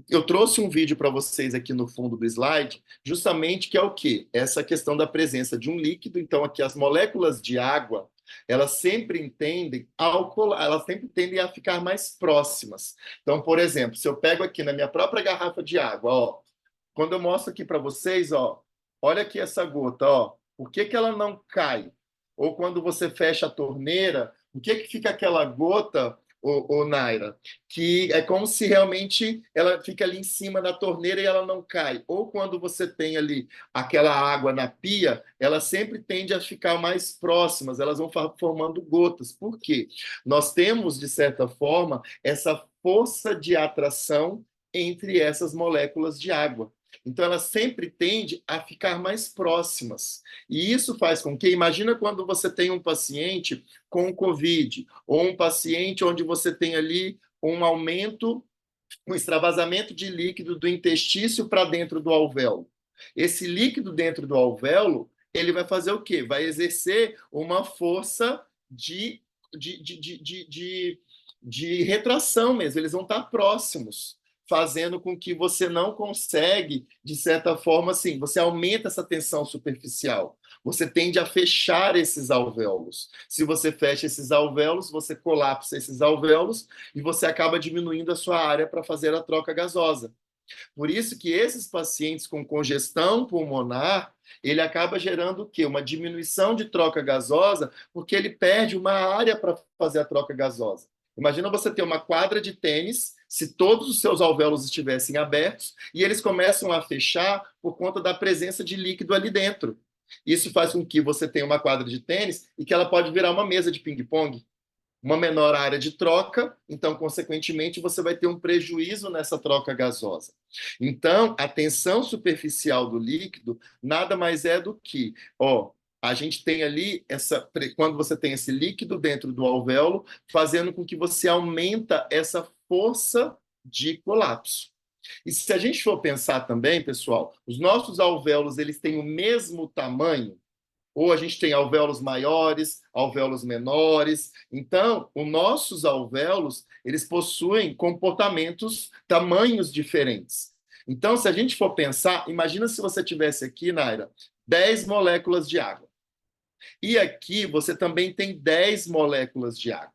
eu trouxe um vídeo para vocês aqui no fundo do slide, justamente que é o quê? Essa questão da presença de um líquido. Então, aqui as moléculas de água, elas sempre tendem a ficar mais próximas. Então, por exemplo, se eu pego aqui na minha própria garrafa de água, ó, quando eu mostro aqui para vocês, ó, olha aqui essa gota, ó, por que que ela não cai? Ou quando você fecha a torneira, por que que fica aquela gota, Naira? Que é como se realmente ela fica ali em cima da torneira e ela não cai. Ou quando você tem ali aquela água na pia, ela sempre tende a ficar mais próximas, elas vão formando gotas. Por quê? Nós temos, de certa forma, essa força de atração entre essas moléculas de água. Então, elas sempre tendem a ficar mais próximas. E isso faz com que, imagina quando você tem um paciente com Covid, ou um paciente onde você tem ali um aumento, um extravasamento de líquido do intestício para dentro do alvéolo. Esse líquido dentro do alvéolo, ele vai fazer o quê? Vai exercer uma força de, de, de, de, de, de retração mesmo, eles vão estar próximos, fazendo com que você não consegue, de certa forma, assim, você aumenta essa tensão superficial. Você tende a fechar esses alvéolos. Se você fecha esses alvéolos, você colapsa esses alvéolos e você acaba diminuindo a sua área para fazer a troca gasosa. Por isso que esses pacientes com congestão pulmonar, ele acaba gerando o quê? Uma diminuição de troca gasosa, porque ele perde uma área para fazer a troca gasosa. Imagina você ter uma quadra de tênis, se todos os seus alvéolos estivessem abertos, e eles começam a fechar por conta da presença de líquido ali dentro. Isso faz com que você tenha uma quadra de tênis e que ela pode virar uma mesa de ping-pong, uma menor área de troca, então, consequentemente, você vai ter um prejuízo nessa troca gasosa. Então, a tensão superficial do líquido nada mais é do que, ó, a gente tem ali essa, quando você tem esse líquido dentro do alvéolo, fazendo com que você aumenta essa força de colapso. E se a gente for pensar também, pessoal, os nossos alvéolos, eles têm o mesmo tamanho, ou a gente tem alvéolos maiores, alvéolos menores. Então, os nossos alvéolos, eles possuem comportamentos, tamanhos diferentes. Então, se a gente for pensar, imagina se você tivesse aqui, Naira, 10 moléculas de água. E aqui você também tem 10 moléculas de água.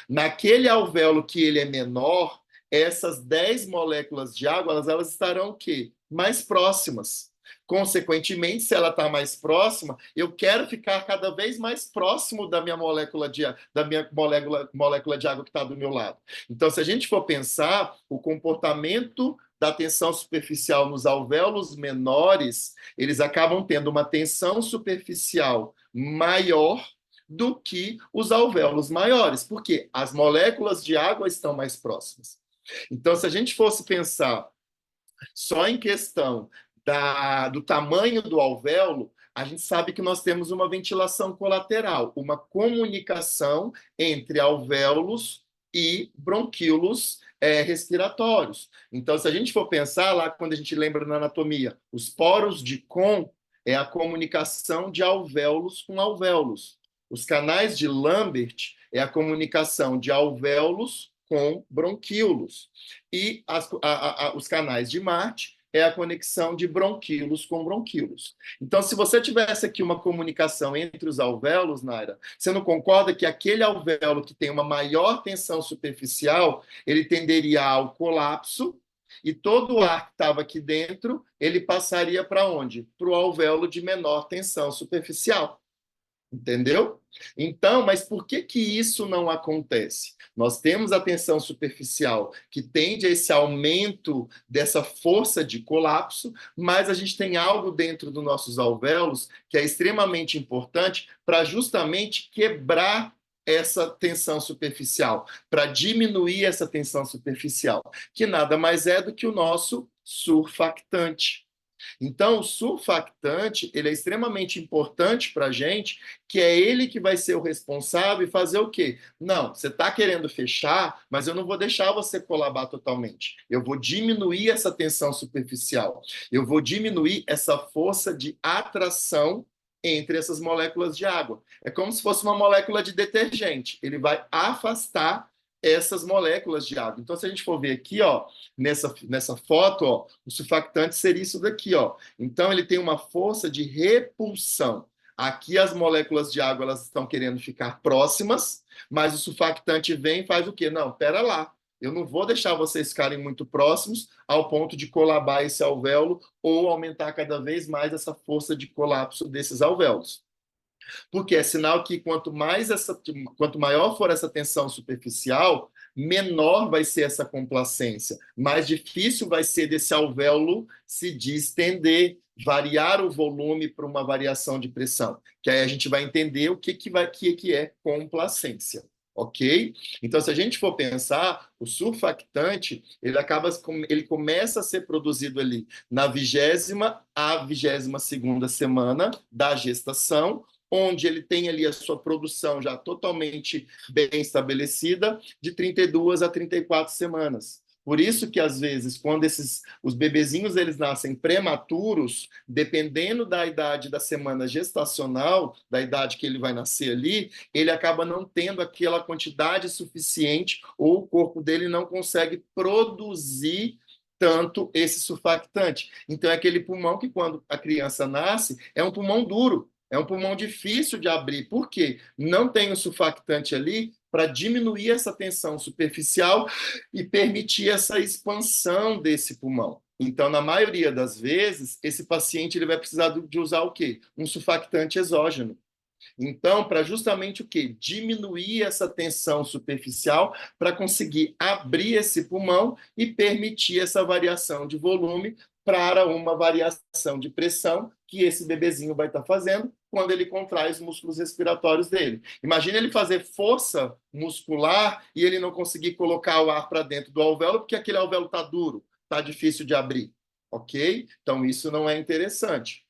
Naquele alvéolo que ele é menor, essas 10 moléculas de água, elas estarão o quê? Mais próximas. Consequentemente, se ela está mais próxima, eu quero ficar cada vez mais próximo da minha molécula de água que está do meu lado. Então, se a gente for pensar, o comportamento da tensão superficial nos alvéolos menores, eles acabam tendo uma tensão superficial maior do que os alvéolos maiores, porque as moléculas de água estão mais próximas. Então, se a gente fosse pensar só em questão do tamanho do alvéolo, a gente sabe que nós temos uma ventilação colateral, uma comunicação entre alvéolos e bronquíolos respiratórios. Então, se a gente for pensar lá, quando a gente lembra na anatomia, os poros de Kohn é a comunicação de alvéolos com alvéolos. Os canais de Lambert é a comunicação de alvéolos com bronquíolos. E os canais de Marte é a conexão de bronquíolos com bronquíolos. Então, se você tivesse aqui uma comunicação entre os alvéolos, Naira, você não concorda que aquele alvéolo que tem uma maior tensão superficial, ele tenderia ao colapso e todo o ar que estava aqui dentro, ele passaria para onde? Para o alvéolo de menor tensão superficial. Entendeu? Então, mas por que que isso não acontece? Nós temos a tensão superficial que tende a esse aumento dessa força de colapso, mas a gente tem algo dentro dos nossos alvéolos que é extremamente importante para justamente quebrar essa tensão superficial, para diminuir essa tensão superficial, que nada mais é do que o nosso surfactante. Então, o surfactante, ele é extremamente importante para a gente, que é ele que vai ser o responsável e fazer o quê? Não, você está querendo fechar, mas eu não vou deixar você colabar totalmente. Eu vou diminuir essa tensão superficial. Eu vou diminuir essa força de atração entre essas moléculas de água. É como se fosse uma molécula de detergente. Ele vai afastar essas moléculas de água. Então, se a gente for ver aqui, ó, nessa foto, ó, o surfactante seria isso daqui, ó. Então, ele tem uma força de repulsão. Aqui as moléculas de água elas estão querendo ficar próximas, mas o surfactante vem e faz o quê? Não, pera lá. Eu não vou deixar vocês ficarem muito próximos ao ponto de colabar esse alvéolo ou aumentar cada vez mais essa força de colapso desses alvéolos. Porque é sinal que quanto maior for essa tensão superficial, menor vai ser essa complacência, mais difícil vai ser desse alvéolo se distender, variar o volume para uma variação de pressão, que aí a gente vai entender o que é complacência. Ok? Então, se a gente for pensar, o surfactante, ele começa a ser produzido ali na 20ª à 22ª semana da gestação, onde ele tem ali a sua produção já totalmente bem estabelecida, de 32 a 34 semanas. Por isso que, às vezes, quando os bebezinhos eles nascem prematuros, dependendo da idade da semana gestacional, da idade que ele vai nascer ali, ele acaba não tendo aquela quantidade suficiente, ou o corpo dele não consegue produzir tanto esse surfactante. Então, é aquele pulmão que, quando a criança nasce, é um pulmão duro, é um pulmão difícil de abrir. Por quê? Não tem o surfactante ali para diminuir essa tensão superficial e permitir essa expansão desse pulmão. Então, na maioria das vezes, esse paciente ele vai precisar de usar o quê? Um surfactante exógeno. Então, para justamente o quê? Diminuir essa tensão superficial para conseguir abrir esse pulmão e permitir essa variação de volume para uma variação de pressão que esse bebezinho vai estar fazendo quando ele contrai os músculos respiratórios dele. Imagina ele fazer força muscular e ele não conseguir colocar o ar para dentro do alvéolo porque aquele alvéolo está duro, está difícil de abrir, ok? Então, isso não é interessante.